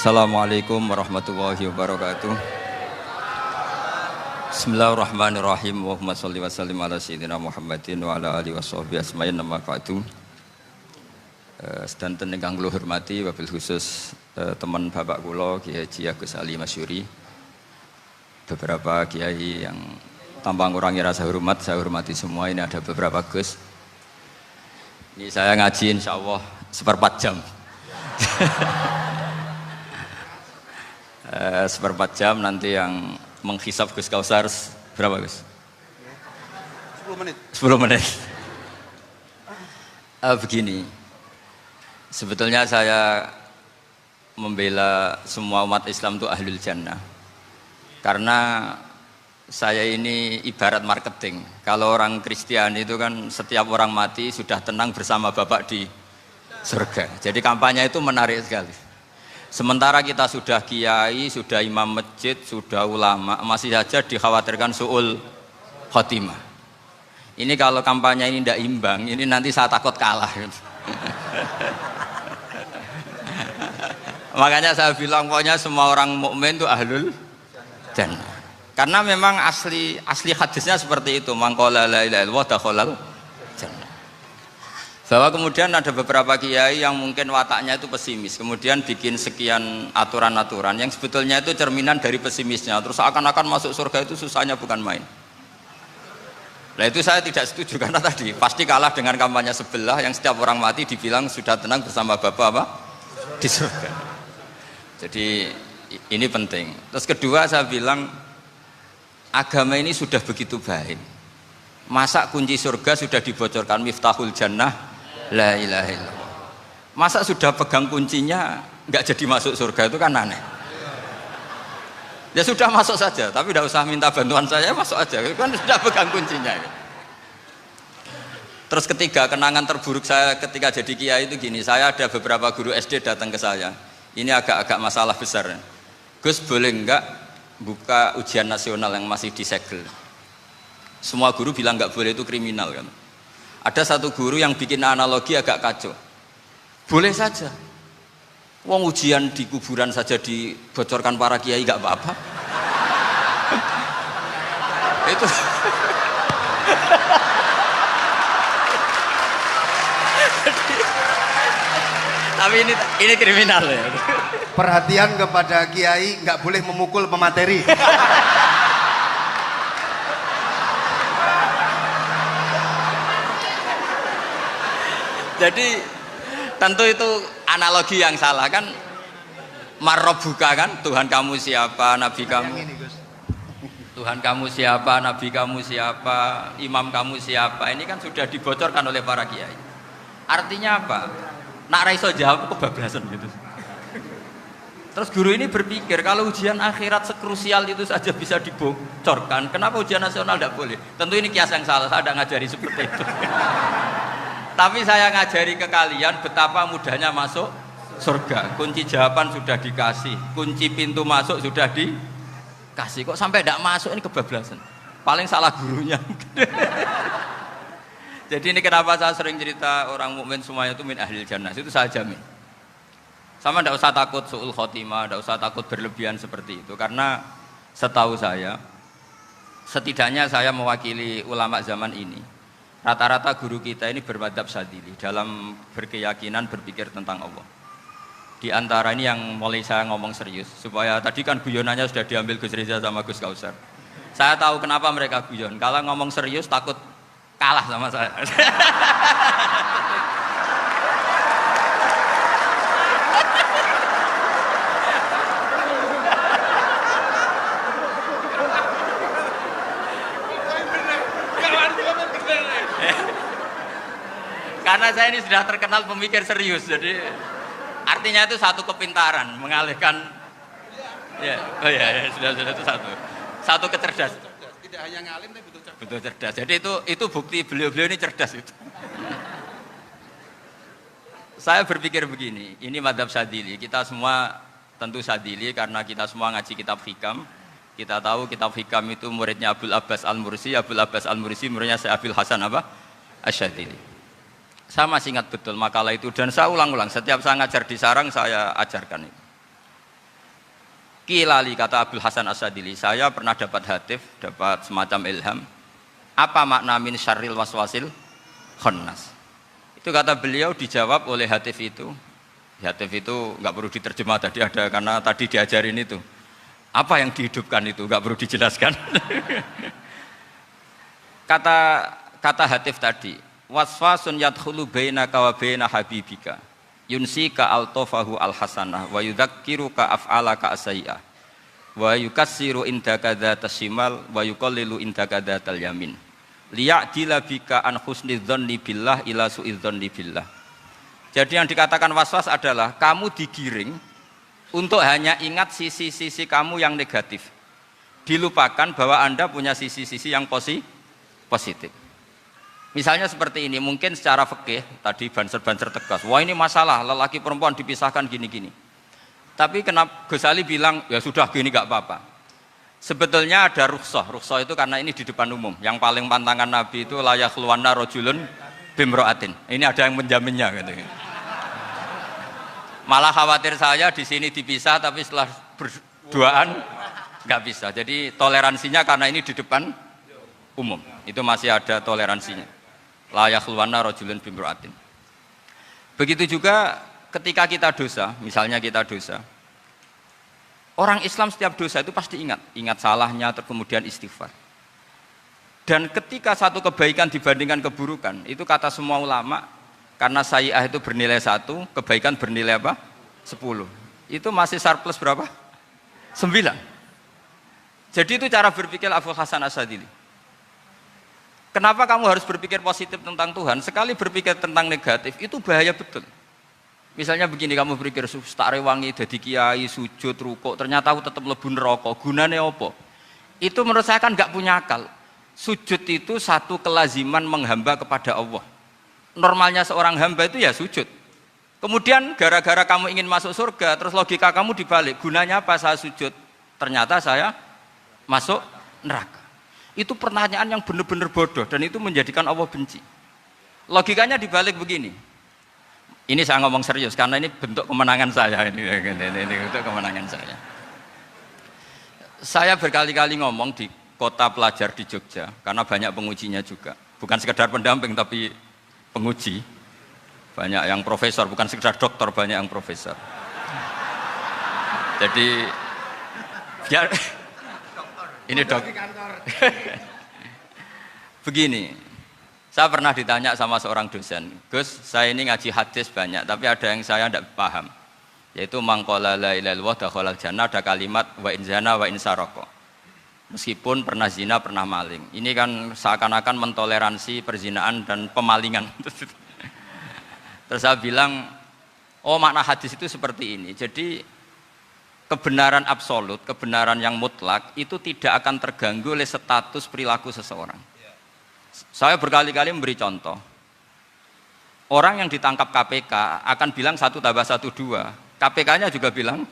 Assalamualaikum warahmatullahi wabarakatuh. Bismillahirrahmanirrahim. Allahumma sholli wa sallim ala sayyidina Muhammadin wa ala alihi washabbihi asma'in nama ba'du. Sedanten ingkang kula hormati wabil khusus teman bapak kula Kiai Haji Agus Ali Masyuri. Beberapa kiai yang tanpa ngurangi rasa hormat, saya hormati semua. Ini ada beberapa Gus. Ini saya ngaji insyaallah seperempat jam. Seperempat jam nanti yang menghisap Gus Kausar berapa Gus? 10 menit. 10 menit. Begini, sebetulnya saya membela semua umat Islam itu ahlul jannah. Karena saya ini ibarat marketing. Kalau orang Kristen itu kan setiap orang mati sudah tenang bersama Bapak di surga. Jadi kampanye itu menarik sekali. Sementara kita sudah kiai, sudah imam masjid, sudah ulama, masih saja dikhawatirkan su'ul khotimah. Ini kalau kampanye ini tidak imbang, ini nanti saya takut kalah. Makanya saya bilang pokoknya semua orang mukmin itu ahlul jannah. Karena memang asli hadisnya seperti itu, man qala la ilaha illallah dakhalal jannah. Bahwa kemudian ada beberapa kiai yang mungkin wataknya itu pesimis, kemudian bikin sekian aturan-aturan yang sebetulnya itu cerminan dari pesimisnya, terus akan-akan masuk surga itu susahnya bukan main. Nah itu saya tidak setuju karena tadi pasti kalah dengan kampanye sebelah yang setiap orang mati dibilang sudah tenang bersama Bapak apa? Di surga. Jadi ini penting. Terus kedua saya bilang agama ini sudah begitu baik. Masa kunci surga sudah dibocorkan miftahul jannah la ilaha illallah. Masa sudah pegang kuncinya nggak jadi masuk surga, itu kan aneh. Ya sudah masuk saja, tapi tidak usah minta bantuan saya, masuk aja, kan sudah pegang kuncinya. Terus ketiga, kenangan terburuk saya ketika jadi kiai itu gini, saya ada beberapa guru SD datang ke saya. Ini agak-agak masalah besar. Gus boleh nggak buka ujian nasional yang masih disegel? Semua guru bilang nggak boleh, itu kriminal kan. Ada satu guru yang bikin analogi agak kacau. Boleh saja. Wong ujian di kuburan saja dibocorkan para kiai nggak apa-apa. Itu. Tapi ini kriminal ya. Perhatian kepada kiai, nggak boleh memukul pemateri. Jadi tentu itu analogi yang salah kan. Marrobuka kan, Tuhan kamu siapa, Nabi kamu. Tuhan kamu siapa, Nabi kamu siapa, imam kamu siapa. Ini kan sudah dibocorkan oleh para kiai. Artinya apa? Nak raiso jawab kebablasan gitu. Terus guru ini berpikir kalau ujian akhirat sekrusial itu saja bisa dibocorkan, kenapa ujian nasional tidak boleh? Tentu ini kias yang salah, saya tidak ngajari seperti itu. Tapi saya ngajari ke kalian betapa mudahnya masuk surga. Kunci jawaban sudah dikasih, kunci pintu masuk sudah dikasih. Kok sampai tidak masuk, ini kebablasan. Paling salah gurunya. Jadi ini kenapa saya sering cerita orang mukmin semuanya itu min ahlil jannah. Itu saya jamin. Sama tidak usah takut su'ul khotimah, tidak usah takut berlebihan seperti itu. Karena setahu saya, setidaknya saya mewakili ulama zaman ini. Rata-rata guru kita ini bermadzhab Syadzili dalam berkeyakinan berpikir tentang Allah. Di antara ini yang mulai saya ngomong serius, supaya tadi kan guyonannya sudah diambil Gus Reza sama Gus Kausar. Saya tahu kenapa mereka guyon. Kalau ngomong serius takut kalah sama saya. Karena saya ini sudah terkenal pemikir serius, jadi artinya itu satu kepintaran mengalihkan, ya, oh ya, sudah itu satu kecerdasan. Tidak hanya ngalim tapi betul cerdas. Betul cerdas. Jadi itu bukti beliau-beliau ini cerdas itu. Saya berpikir begini, ini madzhab Syadzili. Kita semua tentu Syadzili karena kita semua ngaji kitab hikam. Kita tahu kitab hikam itu muridnya Abul Abbas Al-Mursi. Abul Abbas Al-Mursi muridnya Syekh Abil Hasan apa? Asy-Syadzili. Saya masih ingat betul makalah itu dan saya ulang-ulang. Setiap saya ngajar di sarang saya ajarkan itu. Kilali, kata Abdul Hasan As-Sadili, saya pernah dapat hatif, dapat semacam ilham. Apa makna min syarril waswasil khannas? Itu kata beliau dijawab oleh hatif itu. Hatif itu nggak perlu diterjemah tadi ada, karena tadi diajarin itu. Apa yang dihidupkan itu nggak perlu dijelaskan. Kata hatif tadi, waswasun yadkhulu bainaka wa baina habibika. Yunsika altofahu alhasanah wa yudzakiruka af'alaka asai'ah wa yukassiru indaka dzatas shimal wa yuqallilu indaka dzatal yamin liya'dila bika an husni dzanni billah ila su'i dzanni billah. Jadi yang dikatakan waswas adalah kamu digiring untuk hanya ingat sisi-sisi kamu yang negatif, dilupakan bahwa Anda punya sisi-sisi yang positif. Misalnya seperti ini, mungkin secara fikih tadi banser-banser tegas, wah ini masalah lelaki perempuan dipisahkan gini-gini. Tapi kenapa Ghazali bilang ya sudah gini gak apa-apa. Sebetulnya ada rukhsah itu karena ini di depan umum. Yang paling pantangan Nabi itu la yakhluwanna rajulun bimra'atin. Ini ada yang menjaminnya gitu. Malah khawatir saya di sini dipisah tapi setelah berduaan nggak bisa. Jadi toleransinya karena ini di depan umum. Itu masih ada toleransinya. La yakhluwanna rajulun bimra'atin. Begitu juga ketika kita dosa, misalnya kita dosa. Orang Islam setiap dosa itu pasti ingat salahnya, terus kemudian istighfar. Dan ketika satu kebaikan dibandingkan keburukan, itu kata semua ulama, karena sayi'ah itu bernilai 1, kebaikan bernilai apa? 10. Itu masih surplus berapa? 9. Jadi itu cara berpikir Abdul Hasan As-Sadili. Kenapa kamu harus berpikir positif tentang Tuhan? Sekali berpikir tentang negatif, itu bahaya betul. Misalnya begini, kamu berpikir tak rewangi jadi kiai, sujud, rukuk, ternyata aku tetap mlebu neraka. Gunane apa? Itu menurut saya kan nggak punya akal. Sujud itu satu kelaziman menghamba kepada Allah. Normalnya seorang hamba itu ya sujud. Kemudian gara-gara kamu ingin masuk surga, terus logika kamu dibalik. Gunanya apa saya sujud? Ternyata saya masuk neraka. Itu pertanyaan yang benar-benar bodoh dan itu menjadikan Allah benci. Logikanya dibalik begini. Ini saya ngomong serius karena ini bentuk kemenangan saya ini bentuk kemenangan saya. Saya berkali-kali ngomong di kota pelajar di Jogja karena banyak pengujinya juga. Bukan sekedar pendamping tapi penguji. Banyak yang profesor, bukan sekedar doktor, banyak yang profesor. Jadi biar ini dok. Begini, saya pernah ditanya sama seorang dosen, Gus, saya ini ngaji hadis banyak, tapi ada yang saya tidak paham, yaitu mangkola la ilaha illallah dakhalal jannah, ada kalimat wa in zana wa in saraka. Meskipun pernah zina, pernah maling. Ini kan seakan-akan mentoleransi perzinaan dan pemalingan. Terus saya bilang, oh makna hadis itu seperti ini. Jadi kebenaran absolut, kebenaran yang mutlak itu tidak akan terganggu oleh status perilaku seseorang. Saya berkali-kali memberi contoh. Orang yang ditangkap KPK akan bilang 1 tambah 1 2. KPK-nya juga bilang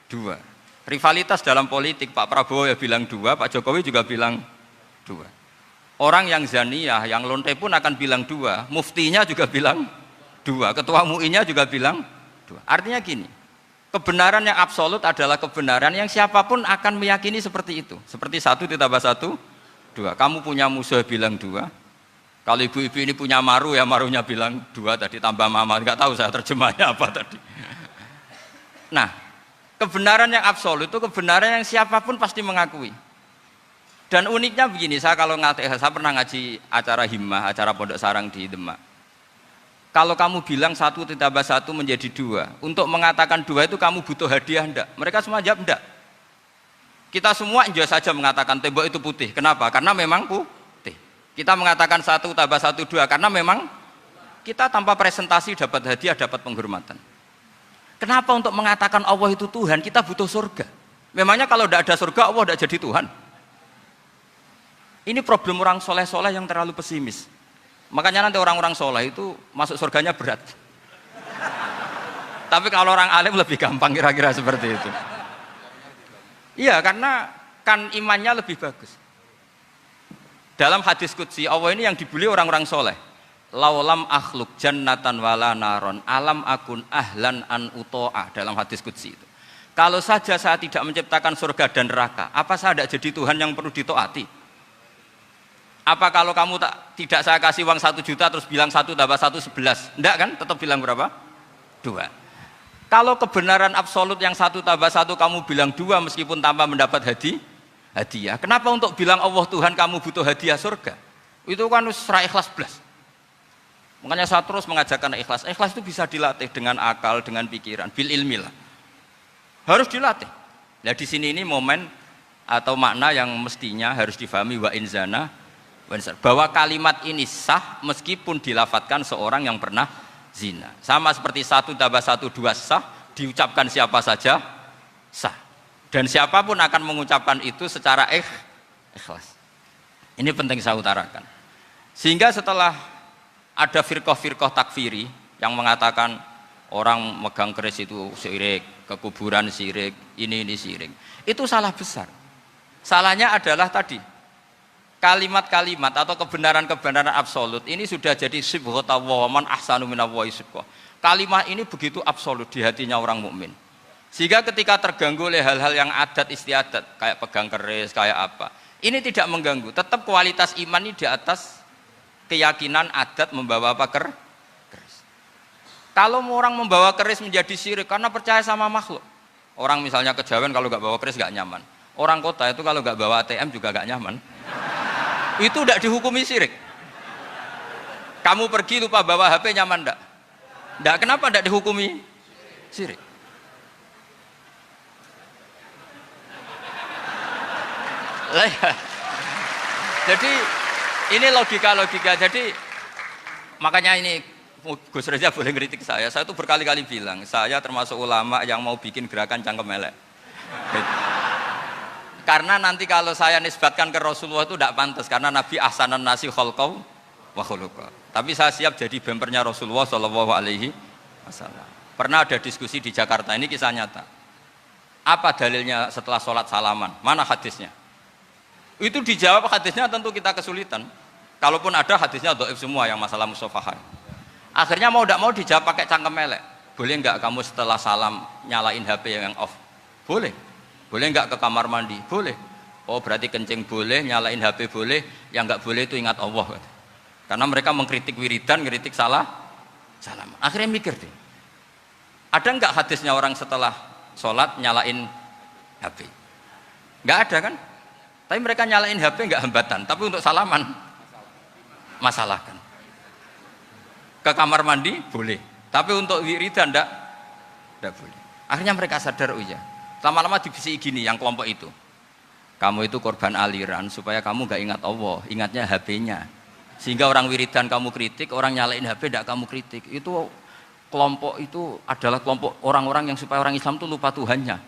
2. Rivalitas dalam politik, Pak Prabowo ya bilang 2, Pak Jokowi juga bilang 2. Orang yang zaniyah, yang lonte pun akan bilang 2. Muftinya juga bilang 2. Ketua MUI-nya juga bilang 2. Artinya gini, kebenaran yang absolut adalah kebenaran yang siapapun akan meyakini seperti itu. Seperti 1 ditambah 1, 2. Kamu punya musuh bilang 2. Kalau ibu-ibu ini punya maru, ya marunya bilang 2 tadi tambah mama. Enggak tahu saya terjemahnya apa tadi. Nah, kebenaran yang absolut itu kebenaran yang siapapun pasti mengakui. Dan uniknya begini, saya pernah ngaji acara himmah, acara pondok sarang di Demak. Kalau kamu bilang 1 ditambah 1 menjadi 2, untuk mengatakan 2 itu kamu butuh hadiah enggak? Mereka semua jawab enggak. Kita semua enjoy saja mengatakan tembok itu putih. Kenapa? Karena memang putih. Kita mengatakan 1 tambah 1 2 karena memang kita tanpa presentasi dapat hadiah, dapat penghormatan. Kenapa untuk mengatakan Allah itu Tuhan kita butuh surga? Memangnya kalau tidak ada surga Allah tidak jadi Tuhan? Ini problem orang soleh-soleh yang terlalu pesimis. Makanya nanti orang-orang soleh itu masuk surganya berat. Tapi kalau orang alim lebih gampang kira-kira seperti itu. Iya, karena kan imannya lebih bagus. Dalam hadis qudsi, Allah ini yang dibuli orang-orang soleh. Laulam akhluk jannatan wala naron alam akun ahlan an uto'ah. Dalam hadis qudsi itu. Kalau saja saya tidak menciptakan surga dan neraka, apa saya tidak jadi Tuhan yang perlu ditaati? Apa kalau kamu tidak saya kasih uang 1 juta terus bilang 1 tambah 1 11? Enggak kan? Tetap bilang berapa? 2. Kalau kebenaran absolut yang 1 tambah 1 kamu bilang 2 meskipun tanpa mendapat hadiah. Kenapa untuk bilang Allah Tuhan kamu butuh hadiah surga? Itu kan serah ikhlas belas. Makanya saya terus mengajarkan ikhlas. Ikhlas itu bisa dilatih dengan akal, dengan pikiran, bil ilmi lah. Harus dilatih. Nah di sini ini momen atau makna yang mestinya harus difahami wa inzana bahwa kalimat ini sah meskipun dilafatkan seorang yang pernah zina. Sama seperti 1 tambah 1 2 sah, diucapkan siapa saja sah. Dan siapapun akan mengucapkan itu secara ikhlas. Ini penting saya utarakan. Sehingga setelah ada firqah-firqah takfiri yang mengatakan orang megang keris itu syirik, ke kuburan syirik, ini syirik. Itu salah besar. Salahnya adalah tadi kalimat-kalimat atau kebenaran-kebenaran absolut ini sudah jadi sibghatullah man ahsanu minallahi sibghah. Kalimat ini begitu absolut di hatinya orang mukmin. Sehingga ketika terganggu oleh hal-hal yang adat istiadat kayak pegang keris, kayak apa, ini tidak mengganggu. Tetap kualitas iman ini di atas keyakinan adat membawa apa keris. Kalau orang membawa keris menjadi syirik karena percaya sama makhluk. Orang misalnya kejawen kalau nggak bawa keris nggak nyaman. Orang kota itu kalau nggak bawa ATM juga nggak nyaman. Itu tidak dihukumi syirik. Kamu pergi lupa bawa HP nyaman enggak? Enggak, kenapa tidak dihukumi syirik? Jadi ini logika. Jadi makanya ini Gus Reza boleh ngeritik saya itu berkali-kali bilang saya termasuk ulama yang mau bikin gerakan cangkem elek. Karena nanti kalau saya nisbatkan ke Rasulullah itu tidak pantas karena Nabi ahsanan nasi khalqaw wa khuluqa. Tapi saya siap jadi bempernya Rasulullah Shallallahu Alaihi Wasallam. Pernah ada diskusi di Jakarta, ini kisah nyata. Apa dalilnya setelah sholat salaman? Mana hadisnya? Itu dijawab hadisnya tentu kita kesulitan. Kalaupun ada hadisnya dhaif semua yang masalah musafahan. Akhirnya mau tidak mau dijawab pakai cangkem elek. Boleh enggak kamu setelah salam nyalain HP yang off? Boleh. Boleh enggak ke kamar mandi? Boleh. Oh berarti kencing boleh, nyalain HP boleh, yang enggak boleh itu ingat Allah. Karena mereka mengkritik wiridan, mengkritik salam. Akhirnya mikir deh. Ada enggak hadisnya orang setelah sholat nyalain HP? Enggak ada kan? Tapi mereka nyalain HP enggak hambatan, tapi untuk salaman masalah kan. Ke kamar mandi boleh, tapi untuk wiridan enggak boleh. Akhirnya mereka sadar, oh iya. Lama-lama dibisiki gini yang kelompok itu. Kamu itu korban aliran supaya kamu enggak ingat Allah, ingatnya HP-nya. Sehingga orang wiridan kamu kritik, orang nyalain HP enggak kamu kritik. Itu kelompok itu adalah kelompok orang-orang yang supaya orang Islam itu lupa Tuhannya.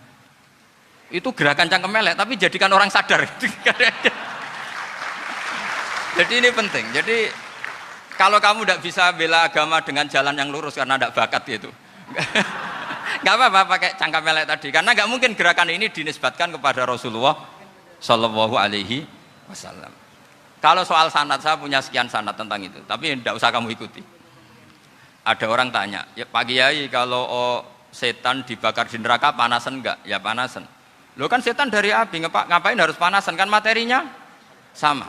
Itu gerakan cangkem elek, tapi jadikan orang sadar. Jadi ini penting. Jadi kalau kamu tidak bisa bela agama dengan jalan yang lurus karena tidak bakat gitu, nggak apa-apa pakai cangkem elek tadi. Karena nggak mungkin gerakan ini dinisbatkan kepada Rasulullah Shallallahu Alaihi Wasallam. Kalau soal sanad, saya punya sekian sanad tentang itu, tapi tidak usah kamu ikuti. Ada orang tanya, ya Pak Kiai kalau setan dibakar di neraka panasan enggak? Ya panasan. Lo kan setan dari api, ngapain harus panasan? Kan materinya sama.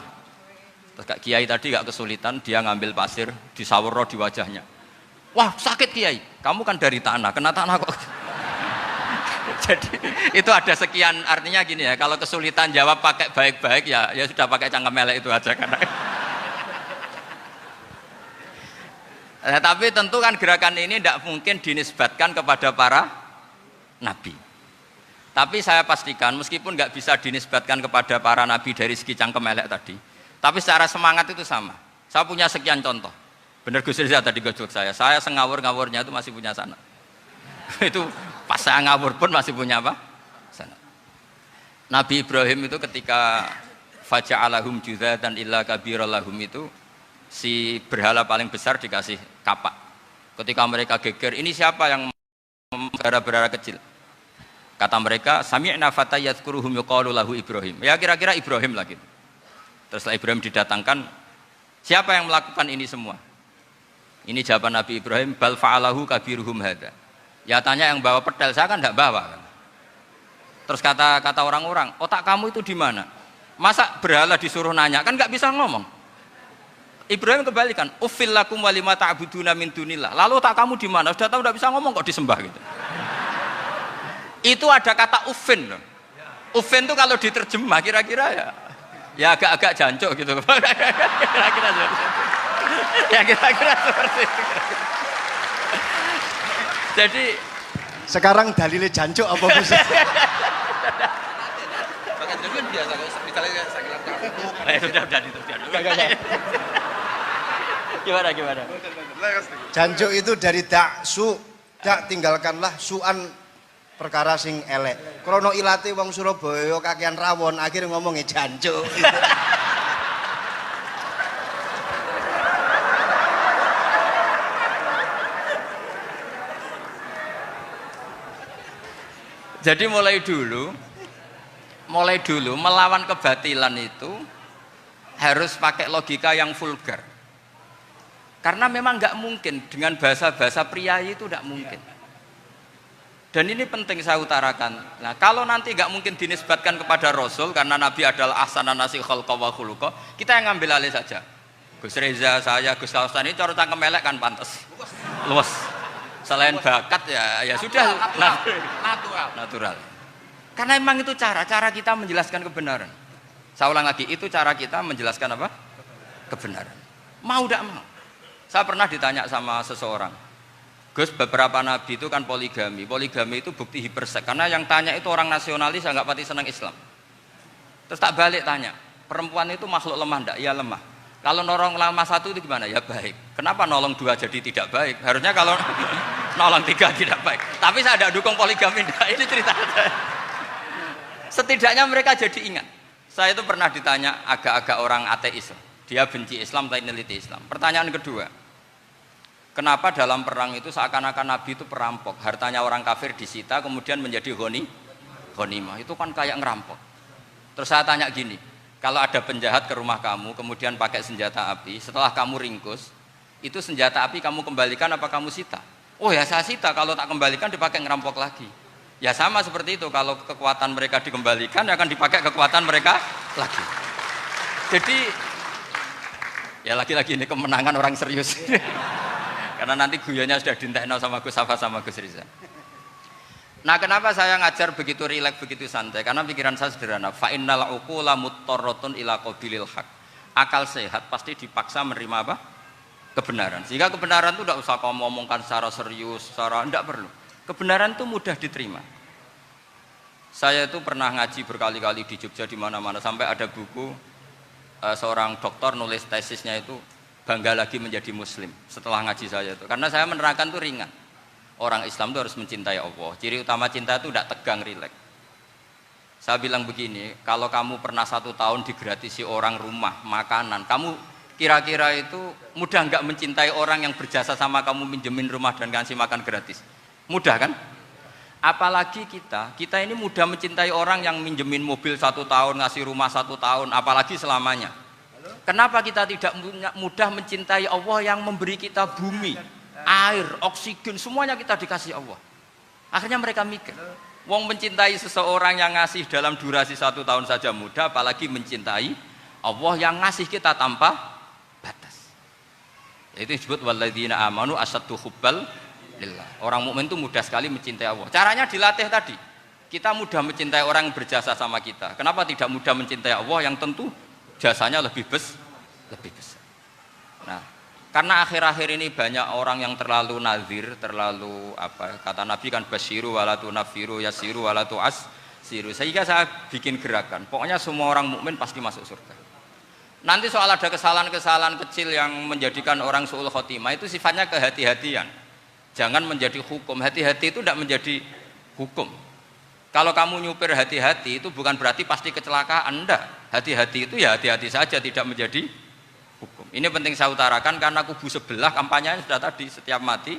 Terus Kak Kiai tadi gak kesulitan, dia ngambil pasir, disawur di wajahnya. Wah sakit Kiai, kamu kan dari tanah, kena tanah kok. Jadi itu ada sekian, artinya gini ya, kalau kesulitan jawab pakai baik-baik ya sudah pakai cangkem elek itu aja karena. Nah, tapi tentu kan gerakan ini tidak mungkin dinisbatkan kepada para nabi. Tapi saya pastikan meskipun nggak bisa dinisbatkan kepada para nabi dari segi cangkem elek tadi, tapi secara semangat itu sama. Saya punya sekian contoh. Benar Gus Riza tadi gojok saya sengawur-ngawurnya itu masih punya sanad. Itu pas saya ngawur pun masih punya apa? Sanad. Nabi Ibrahim itu ketika faja'alahum juzatan illa kabiralahum itu si berhala paling besar dikasih kapak. Ketika mereka geger, ini siapa yang berhala-berhala kecil? Kata mereka, sami'na fata yadhkuruhum yuqalu lahu Ibrahim. Ya kira-kira Ibrahim lah gitu. Terus setelah Ibrahim didatangkan, siapa yang melakukan ini semua? Ini jawaban Nabi Ibrahim, bal fa'alahu kabiruhum hadza. Ya tanya yang bawa pedal, saya kan enggak bawa kan. Terus kata orang-orang, otak kamu itu di mana? Masa berhala disuruh nanya, kan nggak bisa ngomong. Ibrahim kebalikan, uffil lakum walima ta'buduna min dunillah. Lalu otak kamu di mana? Sudah tahu nggak bisa ngomong kok disembah gitu. Itu ada kata uffin loh. Uffin itu kalau diterjemah kira-kira ya agak-agak jancuk gitu. Kira-kira ya kira-kira seperti itu. Jadi Sekarang dalilnya jancuk apa Gus? Gimana? Jancuk itu dari daksu, dak tinggalkanlah suan perkara sing elek. Krono ilate wong Surabaya kakean rawon, akhirnya ngomongnya jancuk. Jadi mulai dulu melawan kebatilan itu harus pakai logika yang vulgar. Karena memang nggak mungkin dengan bahasa-bahasa priayi itu nggak mungkin. Dan ini penting saya utarakan. Nah, kalau nanti nggak mungkin dinisbatkan kepada Rasul karena Nabi adalah ahsanan nasi khalqa wa khuluqa, kita yang ngambil alih saja. Gus Reza, saya, Gus Kausan ini cara cangkem elek kan pantas. Luas. Selain bakat ya sudah natural. Karena memang itu cara kita menjelaskan kebenaran. Saya ulang lagi, itu cara kita menjelaskan apa? Kebenaran. Mau tidak mau. Saya pernah ditanya sama seseorang, Gus, beberapa nabi itu kan poligami. Poligami itu bukti hiperseks. Karena yang tanya itu orang nasionalis yang nggak pati senang Islam. Terus tak balik tanya, perempuan itu makhluk lemah enggak? Ya lemah. Kalau nolong lama satu itu gimana? Ya baik. Kenapa nolong dua jadi tidak baik? Harusnya kalau nolong tiga tidak baik. Tapi saya tidak dukung poligami. Nah, ini cerita saya. Setidaknya mereka jadi ingat. Saya itu pernah ditanya agak-agak orang ateis. Dia benci Islam tapi neliti Islam. Pertanyaan kedua, kenapa dalam perang itu seakan-akan Nabi itu perampok? Hartanya orang kafir disita kemudian menjadi ghanimah. Itu kan kayak ngerampok. Terus saya tanya gini, kalau ada penjahat ke rumah kamu, kemudian pakai senjata api, setelah kamu ringkus, itu senjata api kamu kembalikan apa kamu sita? Oh ya saya sita, kalau tak kembalikan dipakai ngerampok lagi. Ya sama seperti itu, kalau kekuatan mereka dikembalikan, akan dipakai kekuatan mereka lagi. Jadi, ya lagi-lagi ini kemenangan orang serius. Karena nanti guyonnya sudah dintekno sama Gus Safa sama Gus Riza. Nah, kenapa saya ngajar begitu rileks, begitu santai? Karena pikiran saya sederhana. Fa innal uqula muttarratun ila qabilil haq. Akal sehat pasti dipaksa menerima apa? Kebenaran. Sehingga kebenaran itu tidak usah kamu ngomongkan secara serius, secara tidak perlu. Kebenaran itu mudah diterima. Saya itu pernah ngaji berkali-kali di Jogja di mana-mana sampai ada buku seorang dokter nulis tesisnya itu bangga lagi menjadi muslim setelah ngaji saya itu. Karena saya menerangkan itu ringan. Orang Islam itu harus mencintai Allah. Ciri utama cinta itu tidak tegang, rileks. Saya bilang begini, kalau kamu pernah 1 tahun digratisi orang rumah, makanan, kamu kira-kira itu mudah nggak mencintai orang yang berjasa sama kamu minjemin rumah dan kasih makan gratis? Mudah kan? Apalagi kita ini mudah mencintai orang yang minjemin mobil 1 tahun, ngasih rumah 1 tahun, apalagi selamanya. Kenapa kita tidak mudah mencintai Allah yang memberi kita bumi, air, oksigen, semuanya kita dikasih Allah? Akhirnya mereka mikir, wong mencintai seseorang yang ngasih dalam durasi 1 tahun saja mudah, apalagi mencintai Allah yang ngasih kita tanpa batas. Itu disebut walladzina amanu asaddu hubbal lillah. Orang mukmin itu mudah sekali mencintai Allah. Caranya dilatih tadi. Kita mudah mencintai orang yang berjasa sama kita. Kenapa tidak mudah mencintai Allah yang tentu jasanya lebih besar? Nah, karena akhir-akhir ini banyak orang yang terlalu nazir, terlalu kata Nabi kan basyiru walatu nafiru yasiru walatu asiru. Sehingga saya bikin gerakan. Pokoknya semua orang mukmin pasti masuk surga. Nanti soal ada kesalahan-kesalahan kecil yang menjadikan orang su'ul khotimah itu sifatnya kehati-hatian. Jangan menjadi hukum. Hati-hati itu tidak menjadi hukum. Kalau kamu nyupir hati-hati itu bukan berarti pasti kecelakaan, enggak. Hati-hati itu ya hati-hati saja, tidak menjadi hukum. Ini penting saya utarakan karena kubu sebelah kampanyenya sudah tadi, setiap mati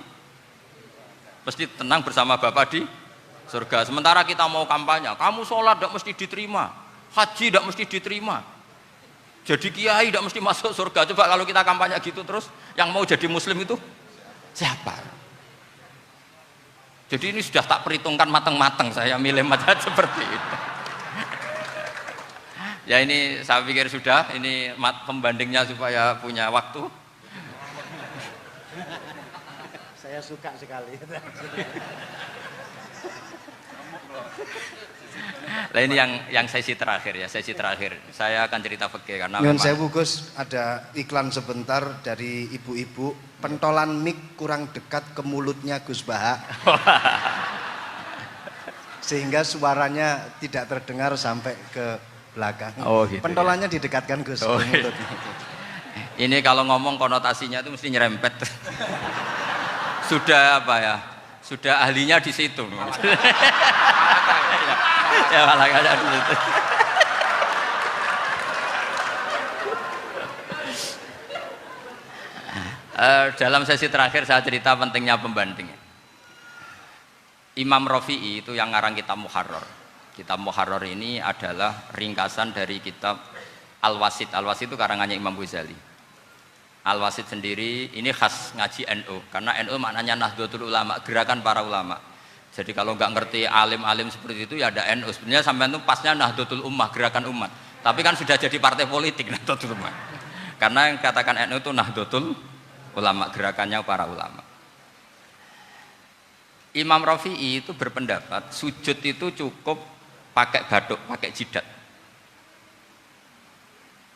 pasti tenang bersama Bapak di surga. Sementara kita mau kampanye, kamu sholat tidak mesti diterima, haji tidak mesti diterima, jadi kiai tidak mesti masuk surga. Coba kalau kita kampanye gitu terus, yang mau jadi muslim itu siapa? Jadi ini sudah tak perhitungkan matang-matang saya milih mazhab seperti itu. Ya ini saya pikir sudah, ini pembandingnya supaya punya waktu. Saya suka sekali. Nah ini yang sesi terakhir ya, sesi terakhir. Saya akan cerita fikih karena Nyun sewu Gus, ada iklan sebentar dari ibu-ibu, pentolan mic kurang dekat ke mulutnya Gus Baha. Sehingga suaranya tidak terdengar sampai ke belakang. Oh, gitu, pentolannya didekatkan Gus ke mulut. Ini kalau ngomong konotasinya itu mesti nyerempet. Sudah apa ya? Sudah ahlinya di situ. Ya malah ada di situ. Dalam sesi terakhir saya cerita pentingnya pembanding. Imam Rafi'i itu yang ngarang kitab Muharrar. Kitab Muharrar ini adalah ringkasan dari kitab Al-Wasit. Al-Wasit itu karangannya Imam Ghazali. Al-Wasit sendiri ini khas ngaji NU, karena NU maknanya Nahdlatul Ulama, gerakan para ulama. Jadi kalau nggak ngerti alim-alim seperti itu ya ada NU. Sebenarnya sampai itu pasnya Nahdlatul Ummah, gerakan umat. Tapi kan sudah jadi partai politik Nahdlatul Ummah. Karena yang katakan NU itu Nahdlatul Ulama, gerakannya para ulama. Imam Rafi'i itu berpendapat sujud itu cukup pakai batuk, pakai jidat.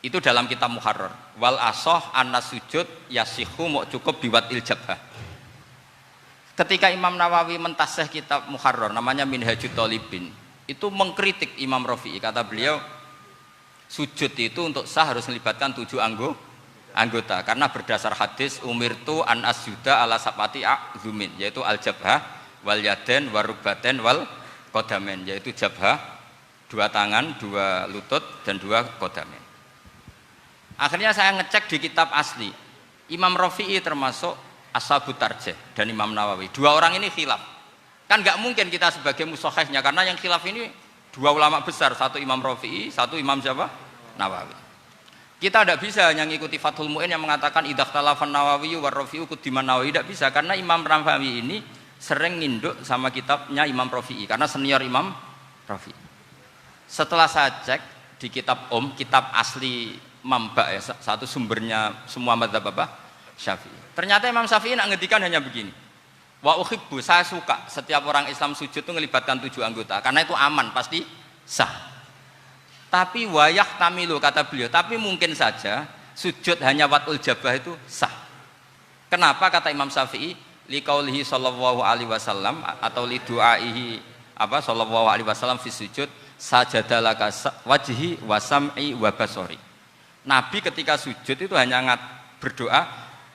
Itu dalam kitab Muharrar. Wal asoh anna sujud yasihu mau cukup biwatil jabhah. Ketika Imam Nawawi mentasih kitab Muharrar namanya Minhajut Thalibin, itu mengkritik Imam Rafi'i. Kata beliau sujud itu untuk sah harus melibatkan 7 anggota karena berdasar hadis umirtu an asjuda ala sabati a'zumin, yaitu al jabhah wal yaden warubaten wal kodamen, yaitu jabhah 2 tangan, 2 lutut dan 2 kodamen. Akhirnya saya ngecek di kitab asli, Imam Rafi'i termasuk Ashabut Tarjih dan Imam Nawawi. 2 orang ini khilaf. Kan nggak mungkin kita sebagai musokhehnya, karena yang khilaf ini 2 ulama besar, satu Imam Rafi'i, satu Imam siapa? Nawawi. Kita tidak bisa hanya ngikuti Fathul Mu'in yang mengatakan idza khtalafan Nawawi war Rafi'u quddiman Nawawi, tidak bisa, karena Imam Nawawi ini sering nginduk sama kitabnya Imam Rafi'i karena senior Imam Rafi'i. Setelah saya cek di kitab kitab asli Mamba ya, satu sumbernya semua mazhab apa? Syafi'i. Ternyata Imam Syafi'i nak ngedikan hanya begini. Wa uhibbu, saya suka setiap orang Islam sujud itu melibatkan 7 anggota karena itu aman, pasti sah. Tapi wayah tamilu, kata beliau, tapi mungkin saja sujud hanya watul jabah itu sah. Kenapa kata Imam Syafi'i? Liqaulihi sallallahu alaihi wasallam atau li du'aihi apa sallallahu alaihi wasallam fi sujud sajadalaka wajhi wa sam'i wa basori. Nabi ketika sujud itu hanya berdoa,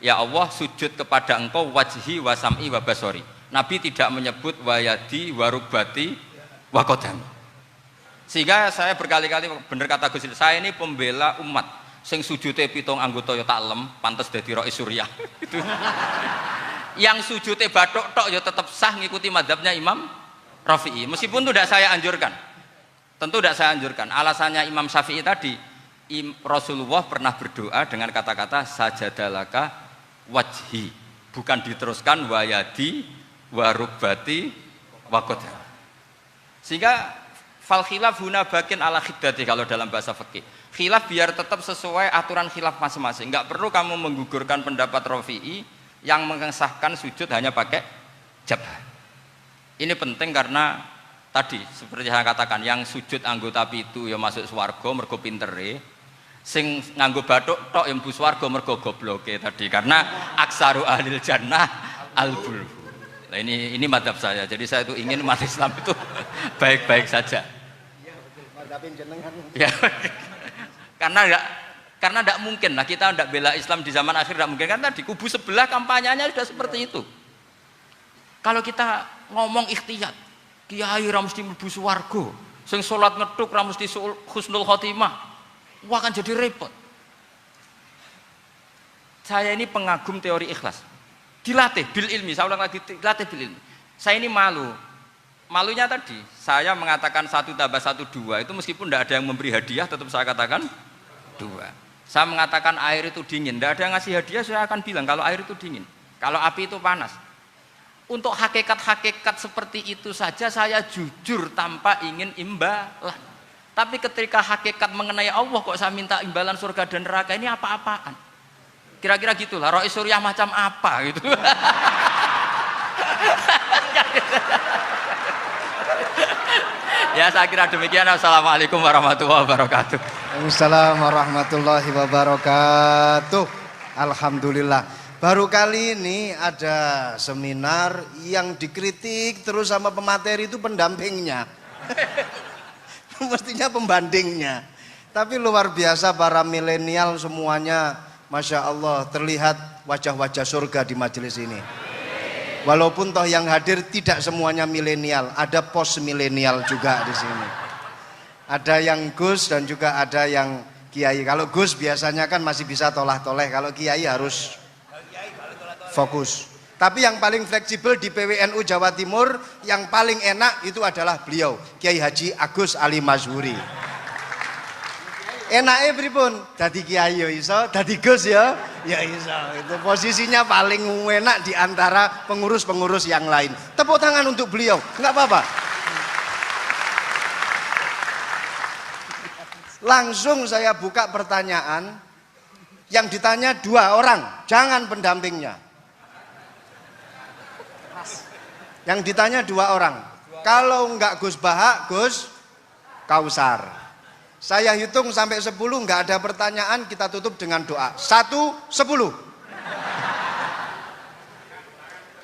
ya Allah sujud kepada engkau wajhi wa sam'i wa basori. Nabi tidak menyebut wayadi wa rubati wa qadami. Sehingga saya berkali-kali bener kata Gus, saya ini pembela umat sing sujute 7 anggota ya taklem pantes dadi Rais Suriah. Itu. Yang sujute bathuk tok ya tetap sah ngikuti mazhabnya Imam Rafi'i. Meskipun itu tidak saya anjurkan. Tentu tidak saya anjurkan. Alasannya Imam Syafi'i tadi, Rasulullah pernah berdoa dengan kata-kata sajadalaka wajhi, bukan diteruskan wayadi warubati wakoda. Sehingga fal khilaf huna bakin ala khiddati kalau dalam bahasa fikih. Khilaf biar tetap sesuai aturan khilaf masing-masing. Enggak perlu kamu menggugurkan pendapat Rafi'i yang mengesahkan sujud hanya pakai jabah. Ini penting karena tadi seperti saya katakan, yang sujud anggota pitu ya masuk swarga mergo pintere, sing nganggo bathuk tok yang mlebu swarga mergo gobloke tadi, karena aksaru ahlil jannah al-bulhu. Nah ini madhab saya. Jadi saya itu ingin umat Islam itu baik-baik saja. Iya betul, madhabin jenengan. Ya. Karena tidak mungkin lah kita tidak bela Islam di zaman akhir, tidak mungkin, kan tadi kubu sebelah kampanyenya sudah seperti itu. Kalau kita ngomong ikhtiyat, kiai ra mesti mlebu swarga, sing salat ngethuk ra mesti husnul khotimah, wah kan jadi repot. Saya ini pengagum teori ikhlas, dilatih bil ilmi, saya ulang lagi, dilatih bil ilmi. Saya ini malunya tadi saya mengatakan 1 tambah 1 2 itu meskipun tidak ada yang memberi hadiah tetap saya katakan 2. Saya mengatakan air itu dingin, tidak ada yang ngasih hadiah, saya akan bilang kalau air itu dingin, kalau api itu panas. Untuk hakikat-hakikat seperti itu saja saya jujur tanpa ingin imbalan. Tapi ketika hakikat mengenai Allah kok saya minta imbalan surga dan neraka, ini apa-apaan? Kira-kira gitulah, Rois Suryah macam apa gitu. Ya saya kira demikian. Assalamualaikum warahmatullahi wabarakatuh. Waalaikumsalam warahmatullahi wabarakatuh. Alhamdulillah. Baru kali ini ada seminar yang dikritik terus sama pemateri itu pendampingnya. Mestinya pembandingnya. Tapi luar biasa para milenial semuanya, Masya Allah, terlihat wajah-wajah surga di majelis ini. Walaupun toh yang hadir tidak semuanya milenial, ada post milenial juga di sini. Ada yang Gus dan juga ada yang Kiai. Kalau Gus biasanya kan masih bisa tolah-toleh, kalau Kiai harus fokus. Tapi yang paling fleksibel di PWNU Jawa Timur, yang paling enak itu adalah beliau, Kiai Haji Agus Ali Mazhuri. Enaknya pripun? Dadi Kiai ya iso, dadi Gus ya iso. Itu posisinya paling enak di antara pengurus-pengurus yang lain. Tepuk tangan untuk beliau, enggak apa-apa. Langsung saya buka pertanyaan. Yang ditanya 2 orang, jangan pendampingnya. Yang ditanya 2 orang. Kalau enggak Gus Baha, Gus Kausar. Saya hitung sampai 10, enggak ada pertanyaan, kita tutup dengan doa. 1, 10.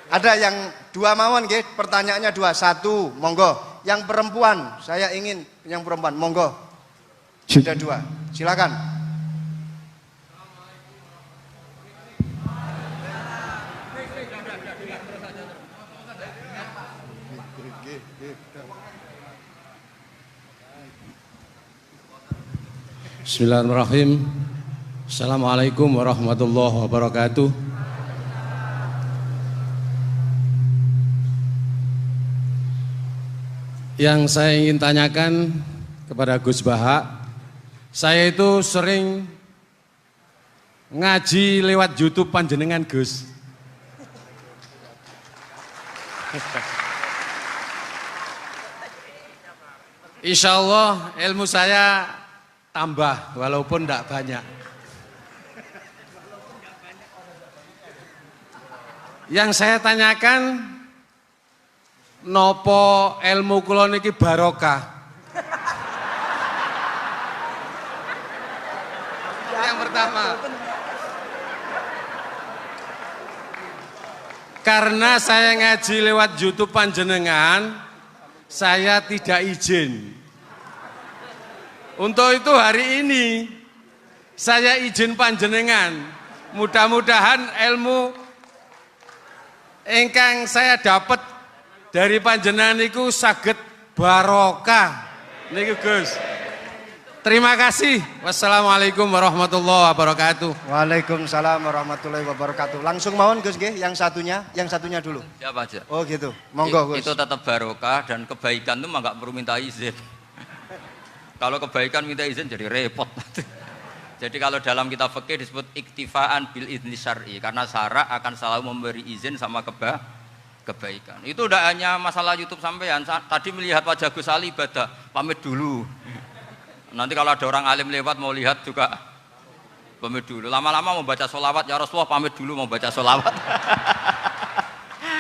Ada yang 2 mawon nggih, pertanyaannya 2. 1, monggo. Yang perempuan, saya ingin yang perempuan, monggo. Sudah 2. Silakan. Bismillahirrahmanirrahim. Assalamualaikum warahmatullahi wabarakatuh. Yang saya ingin tanyakan kepada Gus Baha, saya itu sering ngaji lewat YouTube panjenengan Gus. Insya Allah ilmu saya tambah walaupun tidak banyak. Yang saya tanyakan, nopo ilmu kula niki barokah? Yang pertama, karena saya ngaji lewat YouTube panjenengan, saya tidak izin. Untuk itu hari ini saya izin panjenengan. Mudah-mudahan ilmu ingkang saya dapat dari panjenengan niku saged barokah. Niku Gus. Terima kasih. Wassalamualaikum warahmatullahi wabarakatuh. Waalaikumsalam warahmatullahi wabarakatuh. Langsung mawon Gus nggih, yang satunya dulu. Siapa aja? Oh gitu. Monggo Gus. Itu tetap barokah dan kebaikan itu mah enggak perlu minta izin. Kalau kebaikan minta izin jadi repot. Jadi kalau dalam kitab fikih disebut iktifaan bil idzni syar'i, karena syara akan selalu memberi izin sama kebaikan. Itu udah hanya masalah YouTube sampean. Tadi melihat wajah Gus Ali ibadah, pamit dulu. Nanti kalau ada orang alim lewat mau lihat juga pamit dulu. Lama-lama mau baca sholawat, ya Rasulullah pamit dulu mau baca sholawat.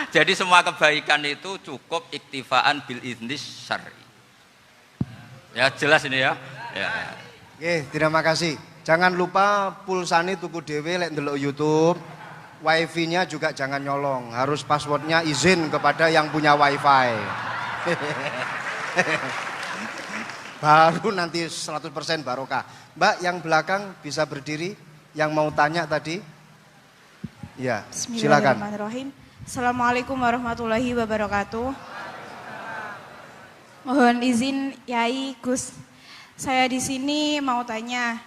Jadi semua kebaikan itu cukup iktifaan bil idzni syar'i. Ya jelas ini ya. Oke, terima kasih. Jangan lupa pulsane tuku dhewe lek ndelok YouTube. Wifi-nya juga jangan nyolong. Harus passwordnya izin kepada yang punya wifi. Baru nanti 100% barokah. Mbak yang belakang bisa berdiri. Yang mau tanya tadi. Ya, silakan. Bismillahirrahmanirrahim. Assalamualaikum warahmatullahi wabarakatuh. Mohon izin Yai Gus, saya di sini mau tanya,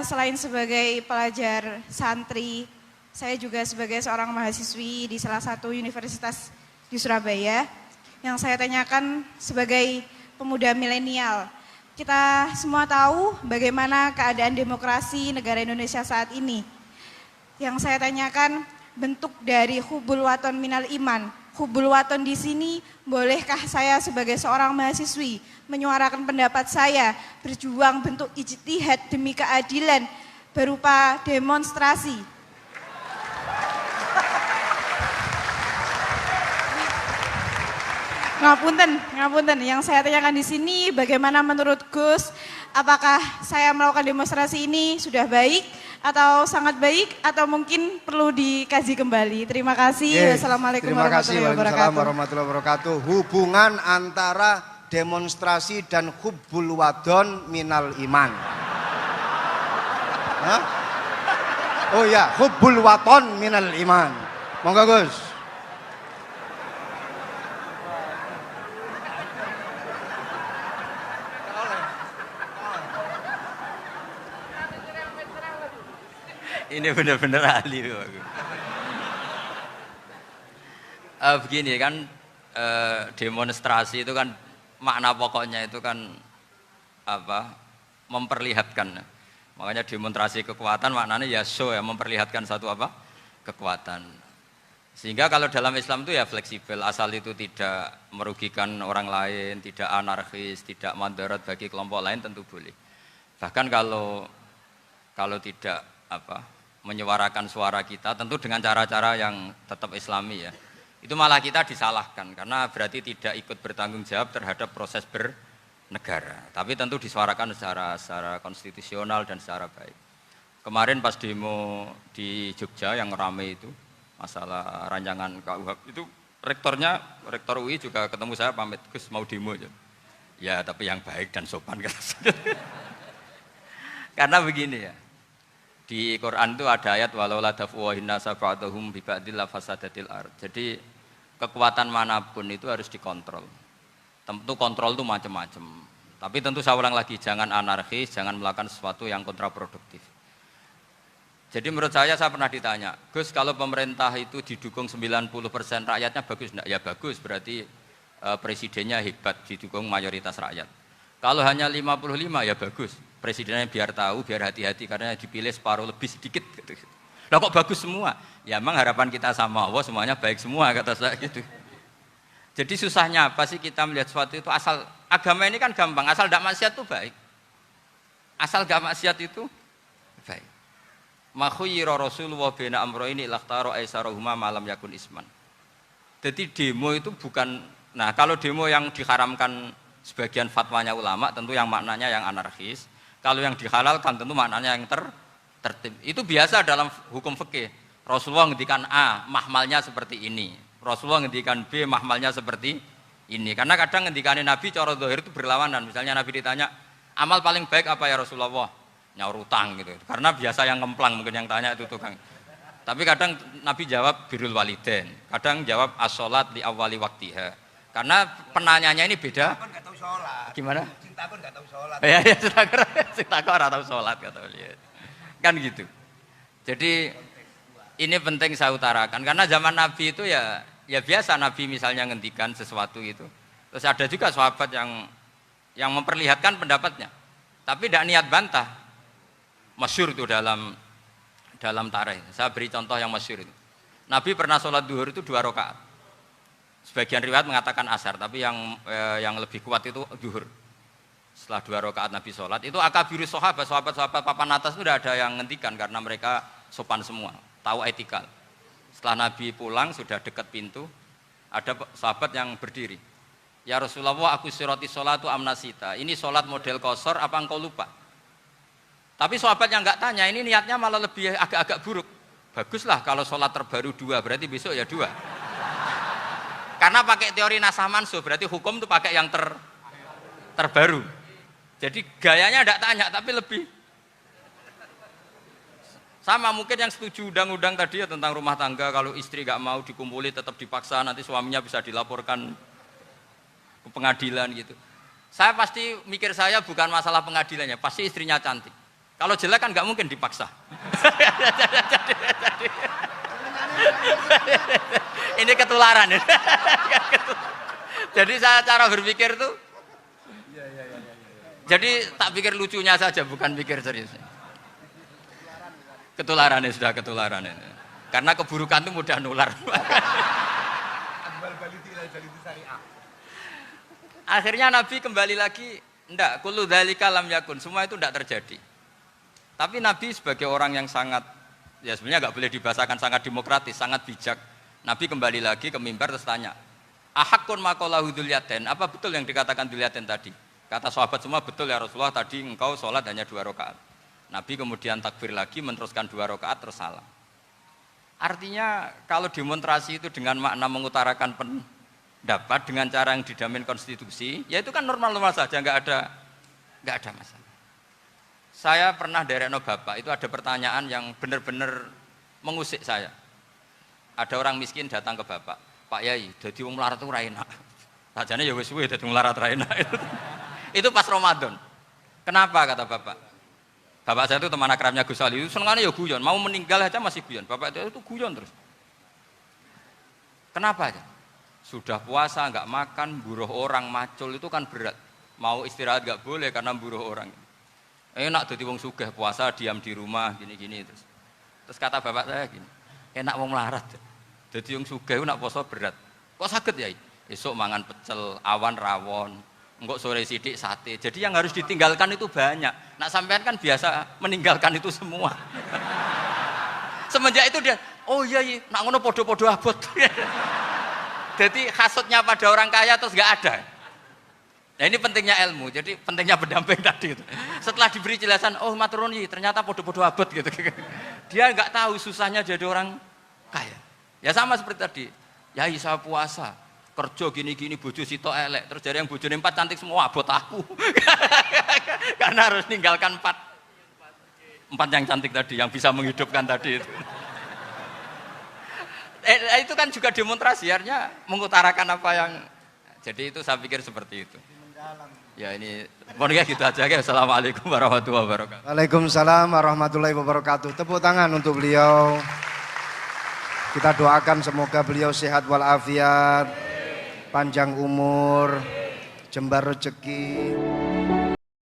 selain sebagai pelajar santri, saya juga sebagai seorang mahasiswi di salah satu universitas di Surabaya. Yang saya tanyakan sebagai pemuda milenial, kita semua tahu bagaimana keadaan demokrasi negara Indonesia saat ini. Yang saya tanyakan, bentuk dari hubul waton minal iman. Hubul waton di sini, bolehkah saya sebagai seorang mahasiswi menyuarakan pendapat saya, berjuang bentuk ijtihad demi keadilan berupa demonstrasi? Ngapunten. Yang saya tanyakan di sini, bagaimana menurut Gus? Apakah saya melakukan demonstrasi ini sudah baik atau sangat baik atau mungkin perlu dikaji kembali? Terima kasih. Wassalamualaikum warahmatullahi wabarakatuh. Hubungan antara demonstrasi dan hubbul wadon minal iman. Hah? Oh ya, hubbul waton minal iman. Monggo Gus. Ini benar-benar ahli loh aku. Begini kan, demonstrasi itu kan makna pokoknya itu kan apa? Memperlihatkan. Makanya demonstrasi kekuatan maknanya ya show ya, memperlihatkan satu apa? Kekuatan. Sehingga kalau dalam Islam itu ya fleksibel, asal itu tidak merugikan orang lain, tidak anarkis, tidak mandorot bagi kelompok lain tentu boleh. Bahkan kalau tidak apa? Menyuarakan suara kita tentu dengan cara-cara yang tetap islami ya, itu malah kita disalahkan karena berarti tidak ikut bertanggung jawab terhadap proses bernegara, tapi tentu disuarakan secara konstitusional dan secara baik. Kemarin pas demo di Jogja yang ramai itu masalah rancangan KUHP itu, rektor UI juga ketemu saya, pamit Gus mau demo aja ya, tapi yang baik dan sopan karena begini ya, di Quran itu ada ayat walau la daf'uhin nasa ba'dahum bi ba'dil fasadatil ard. Jadi kekuatan manapun itu harus dikontrol. Tentu kontrol itu macam-macam. Tapi tentu saya ulang lagi, jangan anarkis, jangan melakukan sesuatu yang kontraproduktif. Jadi menurut saya pernah ditanya, Gus kalau pemerintah itu didukung 90% rakyatnya bagus enggak? Ya bagus, berarti presidennya hebat, didukung mayoritas rakyat. Kalau hanya 55 ya bagus, presidennya biar tahu, biar hati-hati karena dipilih separuh lebih sedikit gitu. Lah kok bagus semua? Ya emang harapan kita sama Allah semuanya baik semua kata saya gitu. Jadi susahnya apa sih kita melihat sesuatu itu, asal agama ini kan gampang, asal tidak maksiat itu baik. Asal gak maksiat itu baik. Ma khuyyira Rasulullah baina amrayni lakhtara aisarahuma malam yakun isman. Jadi demo itu bukan, nah kalau demo yang diharamkan sebagian fatwanya ulama tentu yang maknanya yang anarkis. Kalau yang dihalalkan tentu maknanya yang tertib. Itu biasa dalam hukum fikih. Rasulullah ngendikan A, mahmalnya seperti ini. Rasulullah ngendikan B, mahmalnya seperti ini. Karena kadang ngendikanin Nabi cara zahir itu berlawanan. Misalnya Nabi ditanya, amal paling baik apa ya Rasulullah? Nyaur utang gitu. Karena biasa yang kemplang mungkin yang tanya itu tukang. Tapi kadang Nabi jawab birrul walidain. Kadang jawab as-sholat li awwali waktiha. Karena penanyanya ini beda. Gimana? Cintaku enggak tahu sholat. Ya, cintaku ora tahu sholat kata beliau. Kan gitu. Jadi ini penting saya utarakan karena zaman Nabi itu ya biasa Nabi misalnya ngendikan sesuatu itu. Terus ada juga sahabat yang memperlihatkan pendapatnya. Tapi tidak niat bantah. Masyhur itu dalam tarikh. Saya beri contoh yang masyhur itu. Nabi pernah sholat duhur itu 2 rakaat. Sebagian riwayat mengatakan asar, tapi yang lebih kuat itu duhur. Setelah 2 rakaat Nabi sholat, itu akabirus sahabat-sahabat papan atas itu sudah ada yang ngendikan karena mereka sopan semua, tahu etikal. Setelah Nabi pulang sudah dekat pintu, ada sahabat yang berdiri. Ya Rasulullah, aku siroti sholatu amnasita. Ini sholat model kosor, apa engkau lupa? Tapi sahabat yang nggak tanya, ini niatnya malah lebih agak-agak buruk. Baguslah kalau sholat terbaru 2, berarti besok ya 2. Karena pakai teori nasah mansuh, berarti hukum itu pakai yang terbaru. Jadi gayanya tidak tanya, tapi lebih sama mungkin yang setuju undang-undang tadi ya tentang rumah tangga, kalau istri nggak mau dikumpuli tetap dipaksa, nanti suaminya bisa dilaporkan ke pengadilan gitu. Saya pasti mikir saya bukan masalah pengadilannya, pasti istrinya cantik. Kalau jelek kan nggak mungkin dipaksa. Ini ketularan. Jadi saya cara berpikir tuh, jadi tak pikir lucunya saja, bukan pikir serius. Ketularan ini sudah ketularan ini. Karena keburukan itu mudah nular. Akhirnya Nabi kembali lagi, enggak, kullu dzalika lam yakun, semua itu enggak terjadi. Tapi Nabi sebagai orang yang sangat, ya sebenarnya enggak boleh dibahasakan sangat demokratis, sangat bijak. Nabi kembali lagi ke mimbar terus tanya, ahakun maqalahu dzulyaten, apa betul yang dikatakan dzulyaten tadi? Kata sahabat semua, betul ya Rasulullah, tadi engkau sholat hanya 2 rakaat. Nabi kemudian takbir lagi, meneruskan 2 rakaat terus salam. Artinya kalau demonstrasi itu dengan makna mengutarakan pendapat dengan cara yang dijamin konstitusi, ya itu kan normal-normal saja, nggak ada masalah. Saya pernah derekno bapak, itu ada pertanyaan yang benar-benar mengusik saya. Ada orang miskin datang ke bapak, Pak Yai, jadi wong melarat itu ra enak. Sajane ya wis suwe dadi wong melarat ra enak. Itu pas Ramadan. Kenapa kata bapak? Bapak saya itu teman akrabnya Gus Ali, itu senengannya ya guyon, mau meninggal aja masih guyon. Bapak itu guyon terus. Kenapa aja? Sudah puasa nggak makan, buruh orang, macul itu kan berat. Mau istirahat nggak boleh karena buruh orang. Enak jadi wong sugih puasa diam di rumah gini-gini terus. Terus kata bapak saya gini, enak wong melarat. Jadi wong sugih nak puasa berat. Kok sakit ya? Esok mangan pecel, awan rawon, enggak sore sidik sate. Jadi yang harus ditinggalkan itu banyak. Nak sampean kan biasa meninggalkan itu semua. Semenjak itu dia, oh iya, nak ngono podo-podo abot. Jadi hasutnya pada orang kaya terus nggak ada. Nah ini pentingnya ilmu, jadi pentingnya pendamping tadi itu. Setelah diberi jelasan, oh maturun ternyata podo-podo abot gitu. Dia nggak tahu susahnya jadi orang kaya. Ya sama seperti tadi, ya saya puasa, kerja gini-gini, bojo sitok elek, terus dari yang bojone 4 cantik semua abot aku. Karena harus ninggalkan 4 yang cantik tadi, yang bisa menghidupkan tadi itu. Itu kan juga demonstrasi, artinya mengutarakan apa yang, jadi itu saya pikir seperti itu. Ya ini, pokoknya gitu aja ya. Assalamualaikum warahmatullahi wabarakatuh. Waalaikumsalam warahmatullahi wabarakatuh. Tepuk tangan untuk beliau. Kita doakan semoga beliau sehat walafiat, panjang umur, jembar rezeki.